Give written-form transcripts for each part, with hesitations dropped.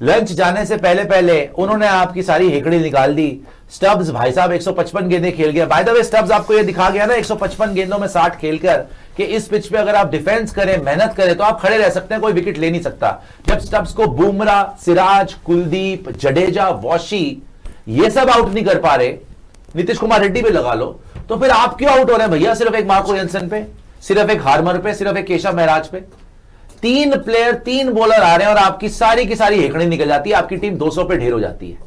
Lunch जाने से पहले पहले उन्होंने आपकी सारी हेकड़ी निकाल दी। स्टब्स भाई साहब 155 गेंदें खेल गया। बाय द वे स्टब्स आपको ये दिखा गया ना 155 गेंदों में 60 खेलकर कि इस पिच पे अगर आप डिफेंस करें, मेहनत करें तो आप खड़े रह सकते हैं, कोई विकेट ले नहीं सकता। जब स्टब्स को बुमराह, सिराज, कुलदीप, जडेजा, वॉशी ये सब आउट नहीं कर पा रहे, नीतीश कुमार रेड्डी पे लगा लो, तो फिर आप क्यों आउट हो रहे हैं भैया? सिर्फ एक मार्को जेनसन पे, सिर्फ एक हार्मर पे, सिर्फ एक केशव महराज पे। 3 प्लेयर 3 बॉलर आ रहे हैं और आपकी सारी की सारी हेकड़ी निकल जाती है, आपकी टीम 200 पे ढेर हो जाती है।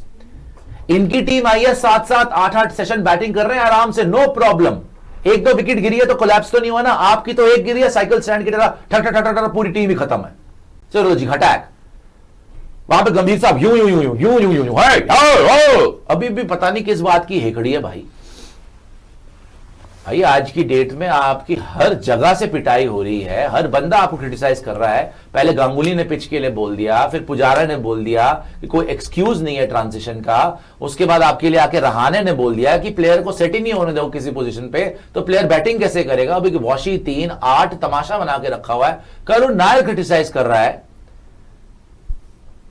इनकी टीम आई है 7-7, 8-8 सेशन बैटिंग कर रहे हैं आराम से, नो प्रॉब्लम। 1-2 विकेट गिरी है तो कोलैप्स तो नहीं हुआ ना। आपकी तो एक गिरी है साइकिल स्टैंड की तरह, ठक ठक ठक ठक, पूरी टीम ही खत्म है। चलो जी अटैक। वहां पे गंभीर साहब यूं यूं यूं यूं यूं यूं यूं यूं, अभी भी पता नहीं किस बात की हेकड़ी है भाई। भाई आज की डेट में आपकी हर जगह से पिटाई हो रही है, हर बंदा आपको क्रिटिसाइज कर रहा है। पहले गांगुली ने पिच के लिए बोल दिया, फिर पुजारा ने बोल दिया कि कोई एक्सक्यूज नहीं है ट्रांजिशन का। उसके बाद आपके लिए आके रहाने ने बोल दिया कि प्लेयर को सेट ही नहीं होने दो किसी पोजीशन पे, तो प्लेयर बैटिंग कैसे करेगा? अभी वॉशी 3-8 तमाशा बना के रखा हुआ है। करुण नायर क्रिटिसाइज कर रहा है,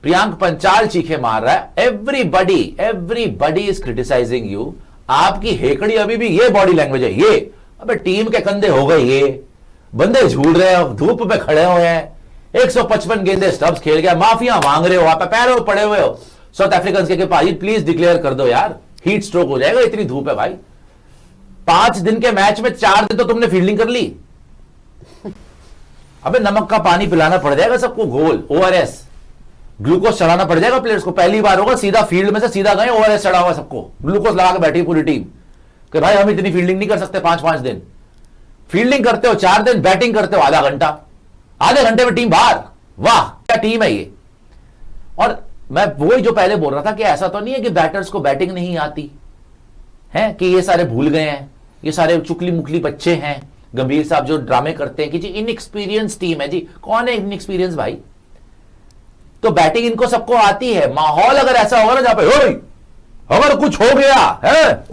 प्रियांक पंचाल चीखे मार रहा है। Everybody is criticising you. आपकी हेकड़ी अभी भी ये बॉडी लैंग्वेज है, ये अबे टीम के कंधे हो गए, ये बंदे झूल रहे हो, धूप पे खड़े हुए हैं। 155 गेंदे स्टब्स खेल गया, माफिया मांग रहे हो, आप पैरों पे पड़े हुए हो साउथ अफ्रीकन के भाई प्लीज डिक्लेयर कर दो यार, हीट स्ट्रोक हो जाएगा, इतनी धूप है भाई। 5 दिन के मैच में 4 दिन तो तुमने फील्डिंग कर ली। अबे नमक का पानी पिलाना पड़ जाएगा सबको, घोल ORS ग्लूकोज चढ़ाना पड़ जाएगा प्लेयर्स को। पहली बार होगा सीधा फील्ड में से सीधा गए, ORS चढ़ा हुआ सबको, ग्लूकोज लगा के बैठी पूरी टीम कि भाई हम इतनी फील्डिंग नहीं कर सकते 5-5 दिन। फील्डिंग करते हो 4 दिन, बैटिंग करते हो आधा घंटा, आधे घंटे में टीम बाहर। वाह क्या टीम है ये। और मैं वही जो पहले बोल रहा था कि ऐसा तो नहीं है कि बैटर्स को बैटिंग नहीं आती है, कि ये सारे भूल गए हैं, ये सारे चुकली मुकली बच्चे हैं। गंभीर साहब जो ड्रामे करते हैं कि जी इनएक्सपीरियंस टीम है। जी कौन है इनएक्सपीरियंस भाई? तो बैटिंग इनको सबको आती है। माहौल अगर ऐसा होगा ना जहां पे अगर कुछ हो गया है,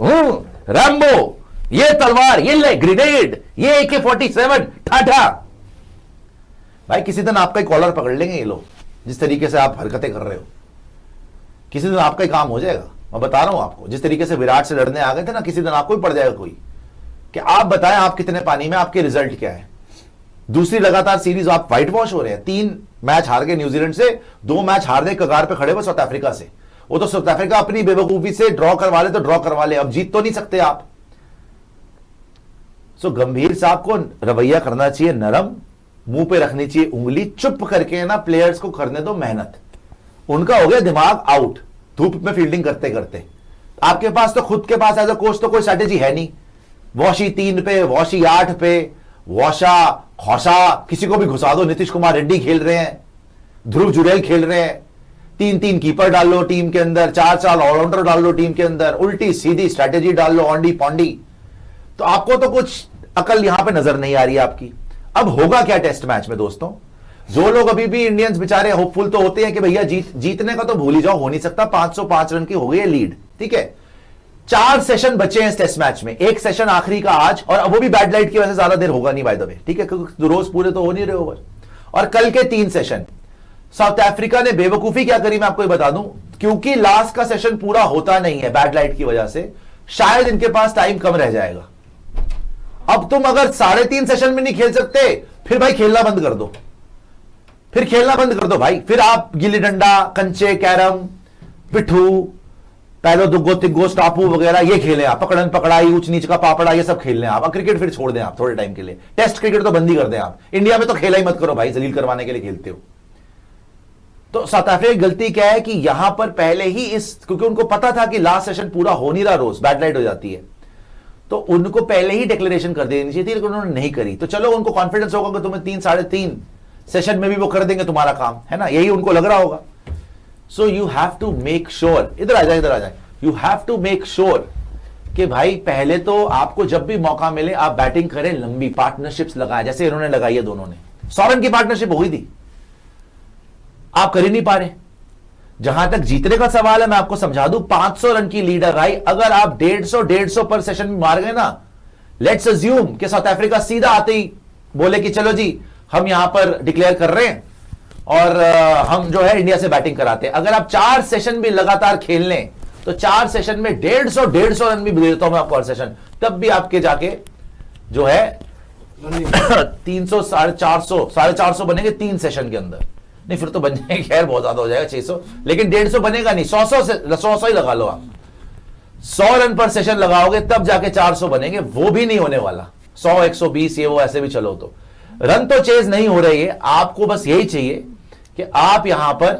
रैम्बो, ये तलवार, ये ले ग्रेनेड, ये AK-47 ठाठा, भाई किसी दिन आपका ही कॉलर पकड़ लेंगे ये लोग, जिस तरीके से आप हरकतें कर रहे हो। किसी दिन आपका ही काम हो जाएगा, मैं बता रहा हूं आपको। जिस तरीके से विराट से लड़ने आ गए थे ना, किसी दिन आपको ही पड़ जाएगा कोई कि आप बताएं आप कितने पानी में, आपके रिजल्ट क्या है। दूसरी लगातार सीरीज आप व्हाइट वॉश हो रहे हैं। 3 मैच हार गए न्यूजीलैंड से, 2 मैच हारने कगार पे खड़े हुए साउथ अफ्रीका से। वो तो साउथ अफ्रीका अपनी बेवकूफी से ड्रॉ करवा ले तो ड्रॉ करवा ले, अब जीत तो नहीं सकते आप। सो गंभीर साहब को रवैया करना चाहिए नरम, मुंह पे रखनी चाहिए उंगली, चुप करके ना प्लेयर्स को करने दो मेहनत। उनका हो गया दिमाग आउट धूप में फील्डिंग करते करते। आपके पास तो खुद के पास एज अ कोच तो कोई स्ट्रेटेजी है नहीं। वॉशी 3 पे, वॉशी 8 पे, वॉशा खौशा किसी को भी घुसा दो। नीतीश कुमार रेड्डी खेल रहे हैं, ध्रुव जुड़ेल खेल रहे हैं, 3-3 कीपर डाल लो टीम के अंदर, 4-4 ऑलराउंडर डाल लो टीम के अंदर, उल्टी सीधी स्ट्रैटेजी डाल लो, ऑंडी पौंडी। तो आपको तो कुछ अकल यहां पे नजर नहीं आ रही आपकी। अब होगा क्या टेस्ट मैच में दोस्तों? जो लोग अभी भी इंडियंस बेचारे होपफुल तो होते हैं कि भैया जीतने का तो भूल ही जाओ, हो नहीं सकता, 505 रन की हो गई है लीड, ठीक है। 4 सेशन बचे हैं इस टेस्ट मैच में, 1 सेशन आखिरी का आज, और वो भी बैड लाइट की वजह से ज्यादा देर होगा नहीं बाय द वे, ठीक है, क्योंकि रोज पूरे तो हो नहीं रहे ओवर। और कल के 3 सेशन साउथ अफ्रीका ने बेवकूफी क्या करी मैं आपको बता दूं, क्योंकि लास्ट का सेशन पूरा होता नहीं है बैड लाइट की वजह से, शायद इनके पास टाइम कम रह जाएगा। अब तुम अगर 3.5 सेशन में नहीं खेल सकते, फिर भाई खेलना बंद कर दो, फिर खेलना बंद कर दो भाई। फिर आप गिल्ली डंडा, कंचे, कैरम, पिट्ठू, पहलो दुग्गो तिग्गो स्टापू वगैरह ये खेलें आप, पकड़न पकड़ाई, ऊंच नीच का पापड़ा, ये सब खेल लें आप। क्रिकेट फिर छोड़ दें आप थोड़े टाइम के लिए, टेस्ट क्रिकेट तो बंद ही कर दें आप। इंडिया में तो खेला ही मत करो भाई, जलील करवाने के लिए खेलते हो। तो साउथ अफ्रीका की गलती क्या है कि यहां पर पहले ही क्योंकि उनको पता था कि लास्ट सेशन पूरा हो नहीं रहा, रोज बैड लाइट हो जाती है, तो उनको पहले ही डिक्लेरेशन कर देनी चाहिए थी, लेकिन उन्होंने नहीं करी। तो चलो उनको कॉन्फिडेंस होगा कि तुम्हें 3-3.5 सेशन में भी वो कर देंगे तुम्हारा काम, है ना, यही उनको लग रहा होगा। So you have to make sure, इधर आ जाए, you have to make sure कि भाई पहले तो आपको जब भी मौका मिले आप बैटिंग करें, लंबी पार्टनरशिप्स लगाएं, जैसे इन्होंने लगाई है दोनों ने। 100 रन की पार्टनरशिप हुई थी, आप कर ही नहीं पा रहे। जहां तक जीतने का सवाल है मैं आपको समझा दूं, 500 रन की लीडर आई, अगर आप 150 पर सेशन में मार गए ना, लेट्स अज्यूम कि साउथ अफ्रीका सीधा आते ही बोले कि चलो जी हम यहां पर डिक्लेयर कर रहे हैं और हम जो है इंडिया से बैटिंग कराते हैं। अगर आप 4 सेशन भी लगातार खेल लें तो 4 सेशन में 150 रन भी देता हूं मैं आपको हर सेशन, तब भी आपके जाके जो है 300 450 बनेंगे 3 सेशन के अंदर। नहीं फिर तो बन जाएंगे, खैर बहुत ज्यादा हो जाएगा 600, लेकिन 150 बनेगा नहीं। 100 ही लगा लो आप, 100 रन पर सेशन लगाओगे तब जाके 400 बनेंगे, वो भी नहीं होने वाला। 100 120 ये वो ऐसे भी चलो तो रन तो चेज नहीं हो रही है। आपको बस यही चाहिए कि आप यहां पर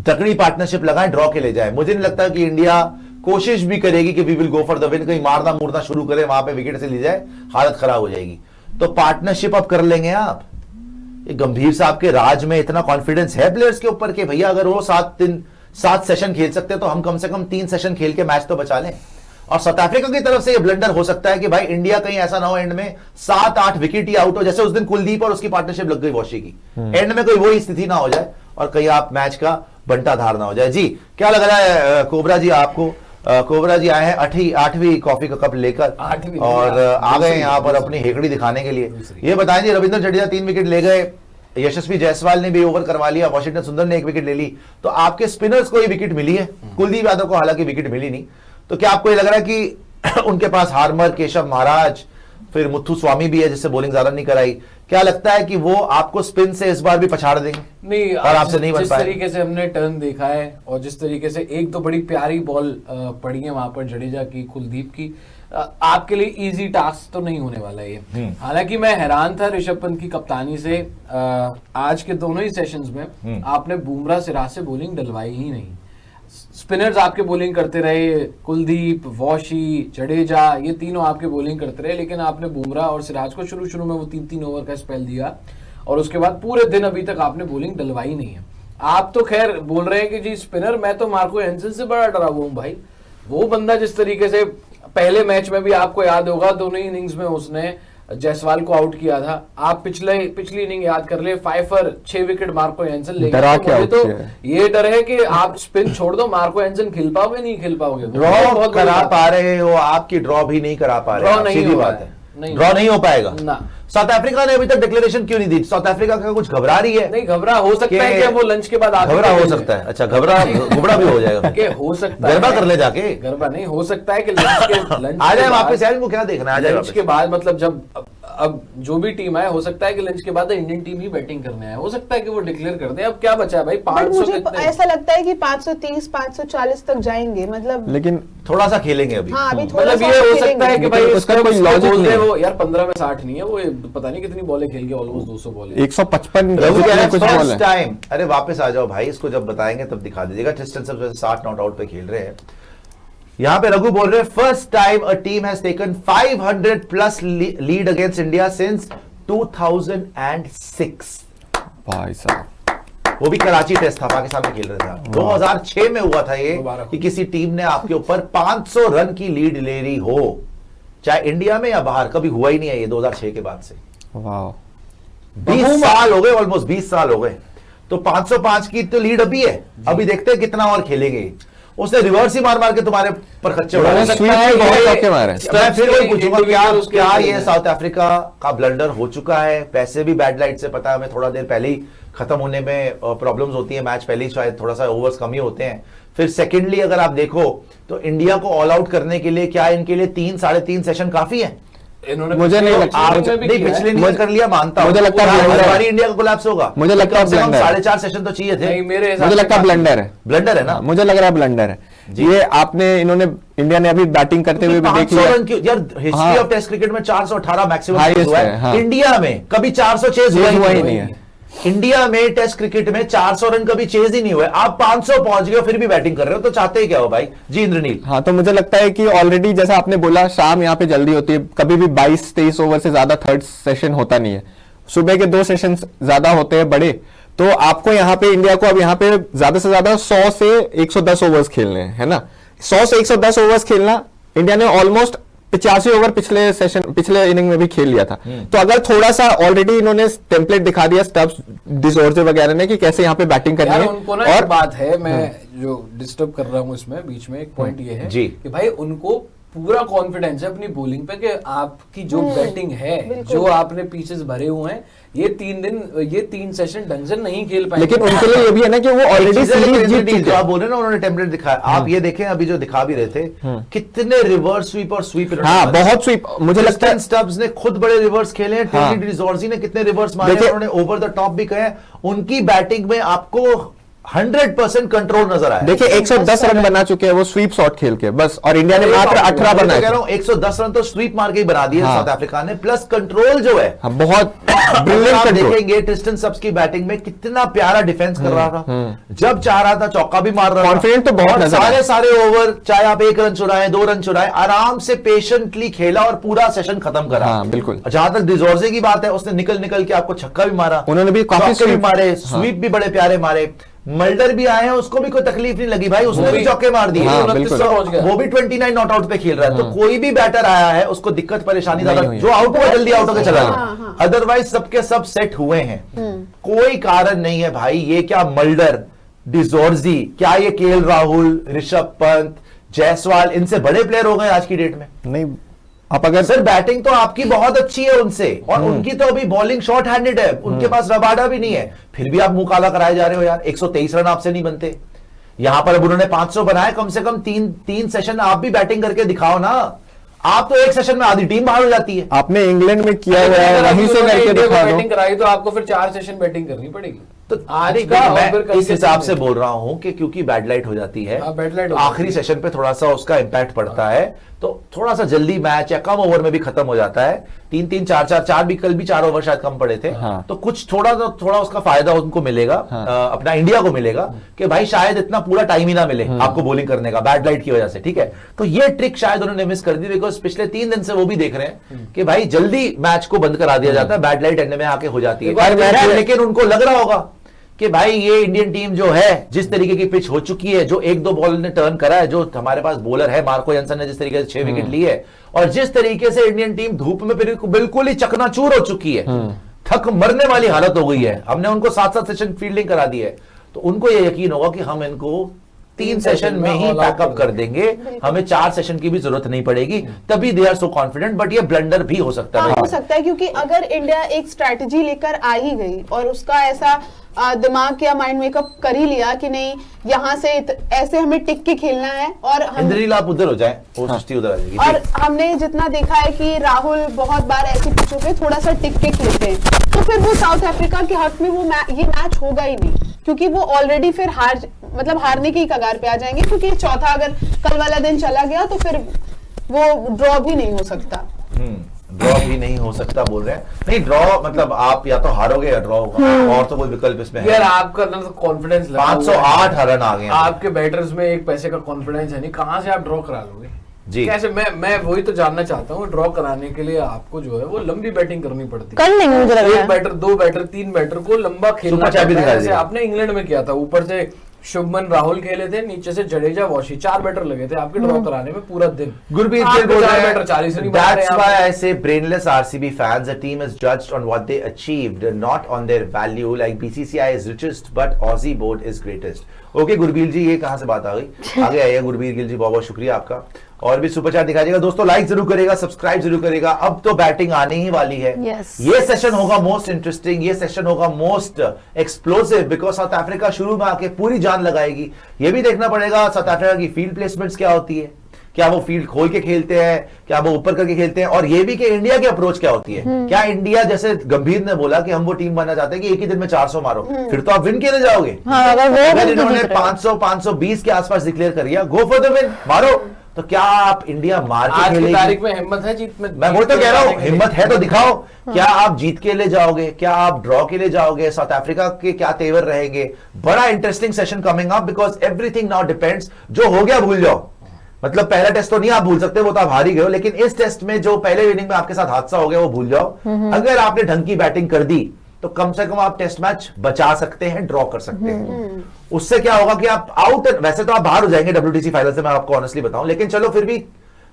तगड़ी पार्टनरशिप लगाएं, ड्रॉ के ले जाएं। मुझे नहीं लगता कि इंडिया कोशिश भी करेगी कि we will go for the win, कहीं मारना मुरना शुरू करे वहां पे विकेट से ली जाए, हालत खराब हो जाएगी। तो पार्टनरशिप अब कर लेंगे आप। ये गंभीर साहब के राज में इतना कॉन्फिडेंस है प्लेयर्स के ऊपर कि भैया अगर वो 7 सेशन खेल सकते हैं तो हम कम से कम 3 सेशन खेल के मैच तो बचा लें। और साउथ अफ्रीका की तरफ से ये ब्लंडर हो सकता है कि भाई इंडिया कहीं ऐसा ना हो एंड में 7-8 विकेट ही आउट हो, जैसे उस दिन कुलदीप और उसकी पार्टनरशिप लग गई वॉशी की, एंड में कोई वही स्थिति ना हो जाए और कहीं आप मैच का बंटा धार ना हो जाए। जी क्या लग रहा है कोबरा जी आपको? कोबरा जी आए हैं 8वीं कॉफी का कप लेकर और आ गए यहाँ पर अपनी हेकड़ी दिखाने के लिए। ये बताएं जी, रविंद्र जडेजा 3 विकेट ले गए, यशस्वी जायसवाल ने भी ओवर करवा लिया, वाशिंगटन सुंदर ने 1 विकेट ले ली, तो आपके स्पिनर्स को ही विकेट मिली है, कुलदीप यादव को हालांकि विकेट मिली नहीं। तो क्या आपको ये लग रहा है कि उनके पास हार्मर, केशव महाराज, फिर मुथु स्वामी भी है जिससे बॉलिंग ज्यादा नहीं कराई, क्या लगता है कि वो आपको स्पिन से इस बार भी पछाड़ देंगे? नहीं, और आपसे नहीं बन जिस पाए। तरीके से हमने टर्न देखा है और जिस तरीके से एक तो बड़ी प्यारी बॉल पड़ी है वहां पर जडेजा की, कुलदीप की, आपके लिए इजी टास्क तो नहीं होने वाला ये। हालांकि मैं हैरान था ऋषभ पंत की कप्तानी से, आज के दोनों ही सेशंस में आपने बुमराह सिराज से बॉलिंग डलवाई ही नहीं। स्पिनर्स आपके बॉलिंग करते रहे, कुलदीप, वॉशी, जडेजा, ये तीनों आपके बॉलिंग करते रहे, लेकिन आपने बुमराह और सिराज को शुरू में वो 3-3 ओवर का स्पेल दिया और उसके बाद पूरे दिन अभी तक आपने बॉलिंग डलवाई नहीं है। आप तो खैर बोल रहे हैं कि जी स्पिनर, मैं तो मार्को हैंसन से बड़ा डरा हुआ हूं भाई। वो बंदा जिस तरीके से पहले मैच में भी आपको याद होगा, दोनों ही इनिंग्स में उसने जायसवाल को आउट किया था। आप पिछली इनिंग याद कर ले, फाइफर 6 विकेट मार्को हैंसन ले गए। तो ये डर है कि आप स्पिन छोड़ दो, मार्को हैंसन खेल पाओगे नहीं खेल पाओगे। ड्रॉ करा पा रहे हो, आपकी ड्रॉ भी नहीं करा पा रहे, सीधी बात है, ड्रॉ नहीं हो पाएगा ना। साउथ अफ्रीका ने अभी तक डिक्लेरेशन क्यों नहीं दी? साउथ अफ्रीका का कुछ घबरा रही है? नहीं घबरा हो सकता है कि वो लंच के बाद घबरा हो सकता है। अच्छा घबरा भी हो जाएगा कि हो सकता है गरबा कर ले जाके, गरबा नहीं हो सकता है कि लंच आ जाए वापस यार, इनको क्या देखना है, आ जाए लंच के बाद, मतलब जब अब जो भी टीम आए, हो सकता है कि लंच के बाद इंडियन टीम ही बैटिंग करने आए, हो सकता है कि वो डिक्लेयर कर दे। अब क्या बचा है भाई, 500 मुझे ऐसा लगता है कि 530 540 तक जाएंगे, मतलब लेकिन थोड़ा सा खेलेंगे अभी। हाँ, अभी मतलब ये हो सकता है कि भाई उसका कोई लॉजिक नहीं है। वो यार 15 में 60 नहीं है, वो पता नहीं कितनी बॉलें खेल के ऑलमोस्ट 200 बॉलें 155 कुछ बॉल है। टाइम, अरे वापस आ जाओ भाई, इसको जब बताएंगे तब दिखा दीजिएगा। ट्रिस्टन सब 60 नॉट आउट पे खेल रहे हैं। यहां पे रघु बोल रहे हैं first time a team has taken 500 plus lead against India since 2006। भाई साहब, वो भी कराची टेस्ट था, पाकिस्तान में खेल रहे थे। 2006 में हुआ था ये कि किसी टीम ने आपके ऊपर 500 रन की लीड ले रही हो, चाहे इंडिया में या बाहर। कभी हुआ ही नहीं है ये 2006 के बाद से। वाह, 20 साल हो गए, ऑलमोस्ट 20 साल हो गए। तो 505 की तो लीड अभी है, अभी देखते हैं कितना और खेलेंगे। उसने रिवर्स ही मार के तुम्हारे पर खच्चे उड़ा। मैं फिर वही पूछूंगा, क्या ये साउथ अफ्रीका का ब्लंडर हो चुका है? पैसे भी बैड लाइट से पता है हमें, थोड़ा देर पहले ही खत्म होने में प्रॉब्लम्स होती है, मैच पहले ही शायद थोड़ा सा ओवर्स कम ही होते हैं। फिर सेकेंडली अगर आप देखो तो इंडिया को ऑल आउट करने के लिए क्या इनके लिए 3-3.5 सेशन काफी है? मुझे नहीं लगता, पिछले नहीं कर लिया, मानता हूं। मुझे लगता है इंडिया का कोलैप्स होगा। मुझे लगता है 4.5 सेशन तो चाहिए थे। मुझे लगता है ब्लंडर है ना, मुझे लग रहा है ब्लंडर है ये। आपने इन्होंने इंडिया ने अभी बैटिंग करते हुए भी देख लिया यार, हिस्ट्री ऑफ टेस्ट क्रिकेट में 418 मैक्सिमम हुआ है। हाँ। इंडिया में कभी 400 चेज हुआ ही नहीं है। इंडिया में टेस्ट क्रिकेट में 400 रन कभी चेज ही नहीं हुए। आप 500 पहुंच गए फिर भी बैटिंग कर रहे हो, तो चाहते ही क्या हो भाई? जी इंद्रनील। हाँ, तो मुझे लगता है कि ऑलरेडी जैसा आपने बोला, शाम यहाँ पे जल्दी होती है, कभी भी 22-23 ओवर से ज्यादा थर्ड सेशन होता नहीं है। सुबह के 2 सेशन ज्यादा होते हैं बड़े, तो आपको यहाँ पे इंडिया को अब यहाँ पे ज्यादा से ज्यादा 100 से 110 ओवर्स खेलने हैं, है ना। 100 से 110 ओवर्स खेलना, इंडिया ने ऑलमोस्ट 85 ओवर पिछले इनिंग में भी खेल लिया था। तो अगर थोड़ा सा ऑलरेडी इन्होंने टेम्पलेट दिखा दिया स्टब्स, डिसोर्जे वगैरह ने, कि कैसे यहाँ पे बैटिंग करनी है। उनको ना एक बात है, मैं जो डिस्टर्ब कर रहा हूँ इसमें बीच में, एक पॉइंट ये है कि भाई उनको पूरा कॉन्फिडेंस है अपनी बॉलिंग पे कि आपकी जो बैटिंग है, जो आपने पीसेस भरे हुए हैं, ये 3 सेशन ढंग से नहीं खेल पाएंगे। लेकिन उनके लिए ये भी है ना कि वो ऑलरेडी सीरीज जीत चुके जो आप बोल रहे हैं ना, उन्होंने टेम्पलेट दिखाया। आप ये देखें, अभी जो दिखा भी रहे थे, कितने रिवर्स स्वीप और स्वीप, हाँ बहुत स्वीप। मुझे लगता है स्टब्स ने खुद बड़े रिवर्स खेले हैं, हाँ। टेरी डिजॉर्जी ने कितने रिवर्स मारे, उन्होंने ओवर द टॉप भी कहे। उनकी बैटिंग में आपको 100% कंट्रोल नजर आया। देखिए 110 रन बना चुके हैं वो स्वीप शॉट खेल के बस, और इंडिया ने मात्र 18 बनाए। कह रहा हूं 110 रन तो स्वीप मार के ही बना दिए हाँ। साउथ अफ्रीका ने, प्लस कंट्रोल जो है बहुत ब्रिलियंट। आप कंट्रोल। देखेंगे ट्रिस्टन सब्स की बैटिंग में कितना प्यारा डिफेंस कर रहा था, जब चाह रहा था चौका भी मार रहा था। Confident तो बहुत और नजर आया। सारे ओवर, चाहे आप 1 रन चुराए, 2 रन चुराए, आराम से पेशेंटली खेला और पूरा सेशन खत्म करा। हाँ, बिल्कुल। जहां तक डिजॉर्जे की बात है, उसने निकल के आपको छक्का भी मारा, उन्होंने भी काफी चौके भी sweep- मारे, हाँ। स्वीप भी बड़े प्यारे मारे। मल्डर भी आए हैं, उसको भी कोई तकलीफ नहीं लगी भाई, उसने भी चौके मार दिए। हाँ, बिल्कुल। वो भी 29 नॉट आउट पे खेल रहा है। तो कोई भी बैटर आया है उसको दिक्कत परेशानी नहीं ज्यादा, हुई। जो आउट हुआ जल्दी आउट होकर चला हाँ, गया। हाँ। अदरवाइज सबके सब सेट हुए हैं, कोई कारण नहीं है भाई। ये क्या मल्डर, डिजॉर्जी, क्या ये केएल राहुल, ऋषभ पंत, जायसवाल, इनसे बड़े प्लेयर हो गए आज की डेट में। नहीं, आप अगर सर बैटिंग तो आपकी बहुत अच्छी है उनसे, और उनकी तो अभी बॉलिंग शॉर्ट हैंडेड है, उनके पास रबाडा भी नहीं है, फिर भी आप मुंह काला कराए जा रहे हो यार। 123 रन आपसे नहीं बनते। यहां पर अब उन्होंने 500 बनाए, कम से कम तीन सेशन आप भी बैटिंग करके दिखाओ ना। आप तो एक सेशन में आधी टीम बाहर हो जाती है। आपने इंग्लैंड में किया हुआ है, वहीं से करके दिखा दो। बैटिंग कराई तो आपको फिर 4 सेशन बैटिंग करनी पड़ेगी। तो आज नहीं, का और फिर मैं कल इस के हिसाब दिन से में। बोल रहा हूं कि क्योंकि बैड लाइट हो जाती है, हाँ, bad light हो आखिरी जाती है। सेशन पे थोड़ा सा उसका इंपैक्ट पड़ता है, तो थोड़ा सा जल्दी मैच या कम ओवर में भी खत्म हो जाता है। 3-3, 4-4 भी, कल भी 4 ओवर शायद कम पड़े थे। हाँ। तो कुछ थोड़ा उसका फायदा उनको मिलेगा, अपना इंडिया को मिलेगा कि भाई शायद इतना पूरा टाइम ही ना मिले आपको बॉलिंग करने का, बैड लाइट की वजह से। ठीक है, तो ये ट्रिक शायद उन्होंने मिस कर दी, बिकॉज पिछले 3 दिन से वो भी देख रहे हैं कि भाई जल्दी मैच को बंद करा दिया जाता है, बैड लाइट एंड में आके हो जाती है। लेकिन उनको लग रहा होगा कि भाई ये इंडियन टीम जो है, जिस तरीके की पिच हो चुकी है, जो 1-2 बॉल ने टर्न करा है, जो हमारे पास बॉलर है मार्को जॉनसन ने जिस तरीके से 6 विकेट लिए है, और जिस तरीके से इंडियन टीम धूप में बिल्कुल ही चकनाचूर हो चुकी है, थक मरने वाली हालत हो गई है, हमने उनको 7-7 सेशन फील्डिंग करा दी है, तो उनको ये यकीन होगा कि हम इनको 3 सेशन में ही पैकअप कर देंगे, हमें 4 सेशन की भी जरूरत नहीं पड़ेगी, तभी they are so confident. But ये ब्लंडर भी हो सकता है। हो सकता है, क्योंकि अगर इंडिया एक स्ट्रैटेजी लेकर आ ही गई और उसका ऐसा दिमाग या माइंड मेकअप कर ही लिया कि नहीं यहाँ से ऐसे हमें टिक के खेलना है, और हम इंद्रनील आप उधर हो जाए, वो सृष्टि उधर आ जाएगी। और हमने जितना देखा है कि राहुल बहुत बार ऐसी पिचों पे थोड़ा सा टिक के खेलते हैं, तो फिर वो साउथ अफ्रीका के हक में वो ये मैच होगा ही नहीं, क्योंकि वो ऑलरेडी फिर हारने की कगार पे आ जाएंगे, क्योंकि चौथा अगर कल वाला दिन चला गया तो फिर वो ड्रॉ भी नहीं हो सकता। ड्रॉ भी नहीं हो सकता बोल रहे हैं। नहीं, ड्रॉ मतलब आप या तो हारोगे या ड्रॉ होगा, और तो कोई विकल्प इसमें है। यार आपका ना कॉन्फिडेंस 508 रन आ गए हैं। आपके बैटर्स में एक पैसे का कॉन्फिडेंस है नहीं, कहां से आप ड्रॉ करा लोगे जी। कैसे? मैं वही तो जानना चाहता हूँ। ड्रॉ कराने के लिए आपको जो है वो लंबी बैटिंग करनी पड़ती है। कर लेंगे मुझे लग रहा है। 1 बैटर, 2 बैटर, 3 बैटर को लंबा खेलना सुपर चैप भी पड़ता है। दिखा जैसे दिया। आपने इंग्लैंड में किया था, ऊपर से शुभमन राहुल खेले थे, नीचे से जडेजा वॉशी, 4 बैटर लगे थे आपके ड्रॉ कराने में पूरा दिन। गुरप्रीत आपके गिल बोल 4 रहे बैटर हैं, 40 नहीं बना रहे that's हैं why आप। I say brainless RCB fans, the team is judged on what they achieved, not on their value. Like BCCI is richest, but Aussie board is greatest. Okay Gurbir ji, ये कहां से बात आ गई? आगे आइए गुरबीर गिल जी, बहुत बहुत शुक्रिया आपका। और भी सुपर चैट दिखाइएगा दोस्तों, लाइक जरूर करेगा, सब्सक्राइब जरूर करेगा। अब तो बैटिंग आने ही वाली है। Yes. ये सेशन होगा मोस्ट इंटरेस्टिंग, ये सेशन होगा most explosive, because south Africa शुरू में आके पूरी जान लगाएगी। ये भी देखना पड़ेगा साउथ अफ्रीका की फील्ड प्लेसमेंट्स क्या होती है, क्या वो फील्ड खोल के खेलते हैं, क्या वो ऊपर करके खेलते हैं, और ये भी कि इंडिया की अप्रोच क्या होती है। क्या इंडिया, जैसे गंभीर ने बोला कि हम वो टीम बनना चाहते हैं कि एक ही दिन में 400 मारो, फिर तो आप विन खेलने जाओगे। हाँ, अगर इन्होंने 500-520 के आसपास डिक्लेयर कर दिया, गो फॉर द विन, मारो। तो क्या आप इंडिया मार के आज की खेलेगी? तारीख में हिम्मत है जीत में? मैं वो तो कह रहा हूं, हिम्मत है तो दिखाओ। क्या आप जीत के लिए जाओगे, क्या आप ड्रॉ के लिए जाओगे, साउथ अफ्रीका के क्या तेवर रहेंगे? बड़ा interesting session coming up, because everything now depends. जो हो गया भूल जाओ, मतलब पहला टेस्ट तो नहीं आप भूल सकते, वो तो आप हार ही गए हो, लेकिन इस टेस्ट में जो पहले इनिंग में आपके साथ हादसा हो गया वो भूल जाओ। अगर आपने ढंग की बैटिंग कर दी तो कम से कम आप टेस्ट मैच बचा सकते हैं, ड्रॉ कर सकते हैं। उससे क्या होगा कि आप आउट, वैसे तो आप बाहर हो जाएंगे WTC फाइनल से, मैं आपको ऑनेस्टली बताऊं, लेकिन चलो फिर भी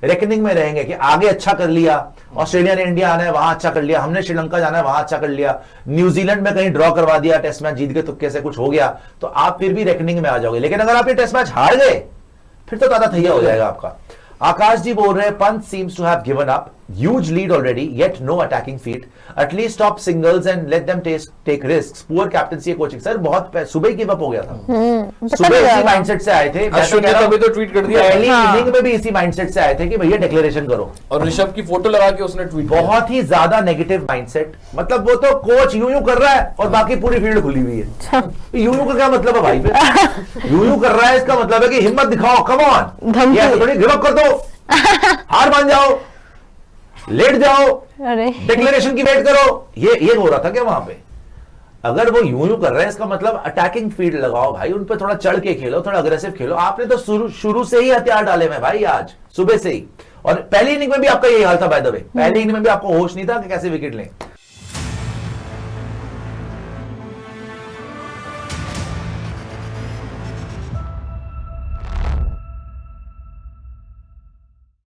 रेकनिंग में रहेंगे कि आगे अच्छा कर लिया, ऑस्ट्रेलिया ने इंडिया आना है वहां अच्छा कर लिया, हमने श्रीलंका जाना है वहां अच्छा कर लिया, न्यूजीलैंड में कहीं ड्रॉ करवा दिया, टेस्ट मैच जीत के तुक्के से कुछ हो गया, तो आप फिर भी रेकनिंग में आ जाओगे। लेकिन अगर आप ये टेस्ट मैच हार गए फिर तो दादा थैया हो जाएगा आपका। आकाश जी बोल रहे हैं Pant seems to have given up, huge lead already, yet no attacking feat. At least stop singles and let them take risks. Poor captaincy coaching. Sir बहुत सुबह ही गिव अप हो गया था। सुबह इसी माइंडसेट से आए थे। अश्विन ने तभी तो ट्वीट कर दिया। पहली इनिंग में भी इसी माइंडसेट से आए थे कि भैया डिक्लेरेशन करो। और ऋषभ की फोटो लगा के उसने ट्वीट किया। बहुत ही ज्यादा नेगेटिव माइंडसेट, मतलब वो तो कोच यूं कर रहा है और बाकी पूरी फील्ड खुली हुई है। यूं का क्या मतलब है भाई? फिर यूं कर रहा है इसका मतलब है कि हिम्मत दिखाओ, कम ऑन, ये थोड़ी गिव अप कर दो, हार मान जाओ, लेट जाओ, डिक्लेरेशन की वेट करो। ये हो रहा था क्या वहां पे? अगर वो यूं कर रहे हैं इसका मतलब अटैकिंग फील्ड लगाओ भाई, उन पे थोड़ा चढ़ के खेलो, थोड़ा अग्रेसिव खेलो। आपने तो शुरू से ही हथियार डाले में भाई, आज सुबह से ही। और पहली इनिंग में भी आपका यही हाल था बाय द वे, पहली इनिंग में भी आपको होश नहीं था कि कैसे विकेट लें।